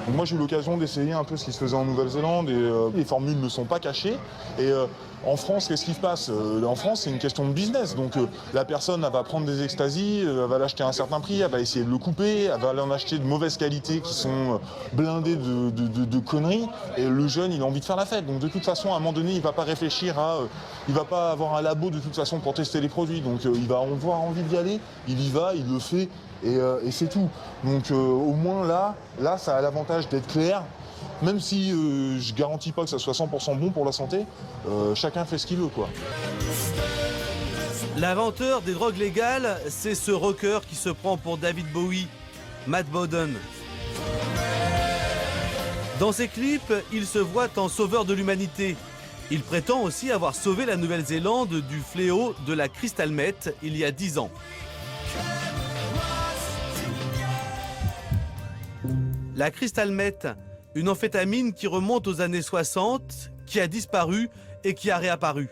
Moi, j'ai eu l'occasion d'essayer un peu ce qui se faisait en Nouvelle-Zélande et les formules ne sont pas cachées. Et en France, qu'est-ce qui se passe? En France, c'est une question de business. Donc la personne, elle va prendre des extasies, elle va l'acheter à un certain prix, elle va essayer de le couper, elle va en acheter de mauvaise qualité qui sont blindées de conneries. Et le jeune, il a envie de faire la fête. Donc de toute façon, à un moment donné, il va pas réfléchir à... il va pas avoir un labo de toute façon pour tester les produits. Donc il va avoir envie d'y aller, il y va, il le fait. Et c'est tout. Donc au moins là, ça a l'avantage d'être clair. Même si je garantis pas que ça soit 100% bon pour la santé, chacun fait ce qu'il veut, quoi. L'inventeur des drogues légales, c'est ce rocker qui se prend pour David Bowie, Matt Bodden. Dans ses clips, il se voit en sauveur de l'humanité. Il prétend aussi avoir sauvé la Nouvelle-Zélande du fléau de la crystal meth il y a 10 ans. La crystal meth, une amphétamine qui remonte aux années 60, qui a disparu et qui a réapparu.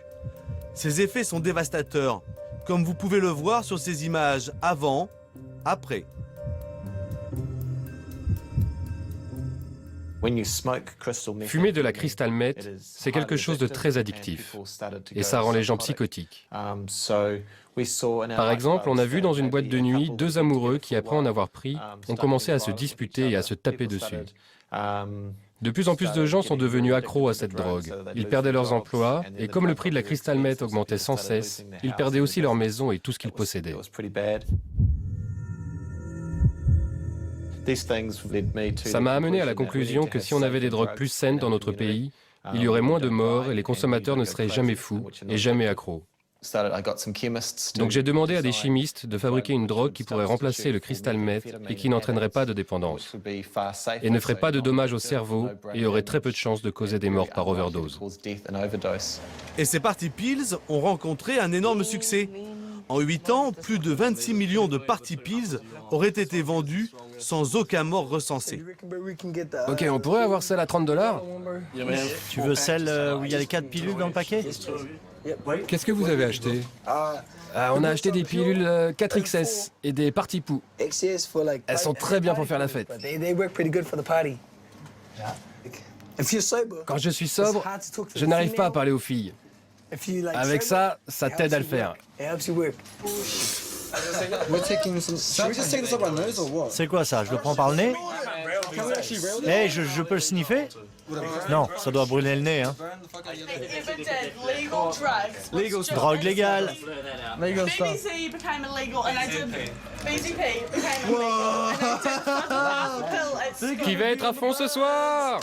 Ses effets sont dévastateurs, comme vous pouvez le voir sur ces images avant, après. Fumer de la crystal meth, c'est quelque chose de très addictif et ça rend les gens psychotiques. Par exemple, on a vu dans une boîte de nuit 2 amoureux qui, après en avoir pris, ont commencé à se disputer et à se taper dessus. De plus en plus de gens sont devenus accros à cette drogue. Ils perdaient leurs emplois et comme le prix de la crystal meth augmentait sans cesse, ils perdaient aussi leur maison et tout ce qu'ils possédaient. Ça m'a amené à la conclusion que si on avait des drogues plus saines dans notre pays, il y aurait moins de morts et les consommateurs ne seraient jamais fous et jamais accros. Donc j'ai demandé à des chimistes de fabriquer une drogue qui pourrait remplacer le crystal meth et qui n'entraînerait pas de dépendance et ne ferait pas de dommages au cerveau et aurait très peu de chances de causer des morts par overdose. Et ces Party Pills ont rencontré un énorme succès. En 8 ans, plus de 26 millions de Party Pills auraient été vendus sans aucun mort recensé. Ok, on pourrait avoir celle à $30? Tu veux celle où il y a les 4 pilules dans le paquet? Qu'est-ce que vous avez acheté? On a acheté des pilules 4XS et des Party Poo. Elles sont très bien pour faire la fête. Quand je suis sobre, je n'arrive pas à parler aux filles. Avec ça, ça t'aide à le faire. C'est quoi ça? Je le prends par le nez? Hey, je peux le sniffer? Non, ça doit brûler le nez, hein. Drogue légale. Qui va être à fond ce soir?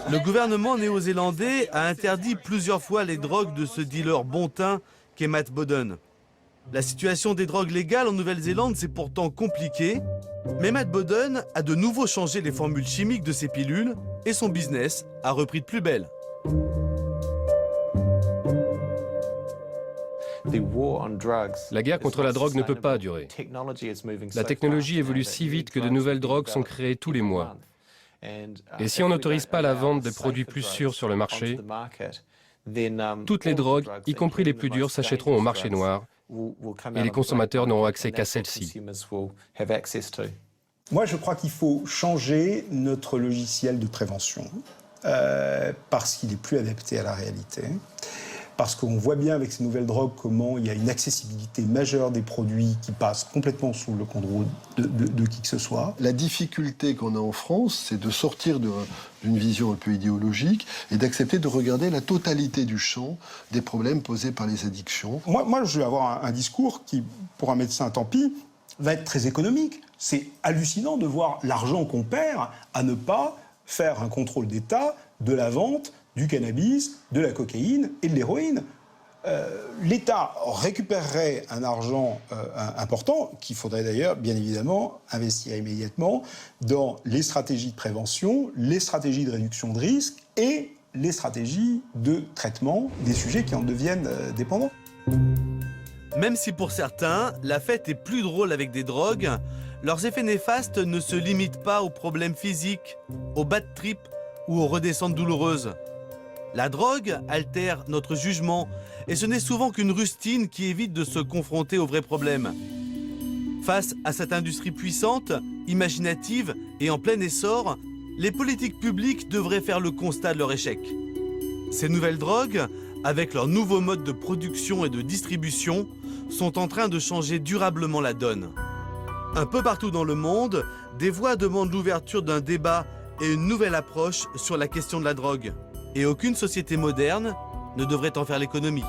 Le gouvernement néo-zélandais a interdit plusieurs fois les drogues de ce dealer bon teint qu'est Matt Bodden. La situation des drogues légales en Nouvelle-Zélande, c'est pourtant compliqué, mais Matt Bodden a de nouveau changé les formules chimiques de ses pilules et son business a repris de plus belle. La guerre contre la drogue ne peut pas durer. La technologie évolue si vite que de nouvelles drogues sont créées tous les mois. Et si on n'autorise pas la vente de produits plus sûrs sur le marché, toutes les drogues, y compris les plus dures, s'achèteront au marché noir et les consommateurs n'auront accès qu'à celles-ci. Moi, je crois qu'il faut changer notre logiciel de prévention parce qu'il est plus adapté à la réalité. Parce qu'on voit bien avec ces nouvelles drogues comment il y a une accessibilité majeure des produits qui passent complètement sous le contrôle de qui que ce soit. La difficulté qu'on a en France, c'est de sortir d'une vision un peu idéologique et d'accepter de regarder la totalité du champ des problèmes posés par les addictions. Moi je vais avoir un discours qui, pour un médecin, tant pis, va être très économique. C'est hallucinant de voir l'argent qu'on perd à ne pas faire un contrôle d'État de la vente du cannabis, de la cocaïne et de l'héroïne. L'État récupérerait un argent important, qu'il faudrait d'ailleurs, bien évidemment, investir immédiatement dans les stratégies de prévention, les stratégies de réduction de risque et les stratégies de traitement des sujets qui en deviennent dépendants. Même si pour certains, la fête est plus drôle avec des drogues, leurs effets néfastes ne se limitent pas aux problèmes physiques, aux bad trips ou aux redescentes douloureuses. La drogue altère notre jugement et ce n'est souvent qu'une rustine qui évite de se confronter aux vrais problèmes. Face à cette industrie puissante, imaginative et en plein essor, les politiques publiques devraient faire le constat de leur échec. Ces nouvelles drogues, avec leur nouveau mode de production et de distribution, sont en train de changer durablement la donne. Un peu partout dans le monde, des voix demandent l'ouverture d'un débat et une nouvelle approche sur la question de la drogue. Et aucune société moderne ne devrait en faire l'économie.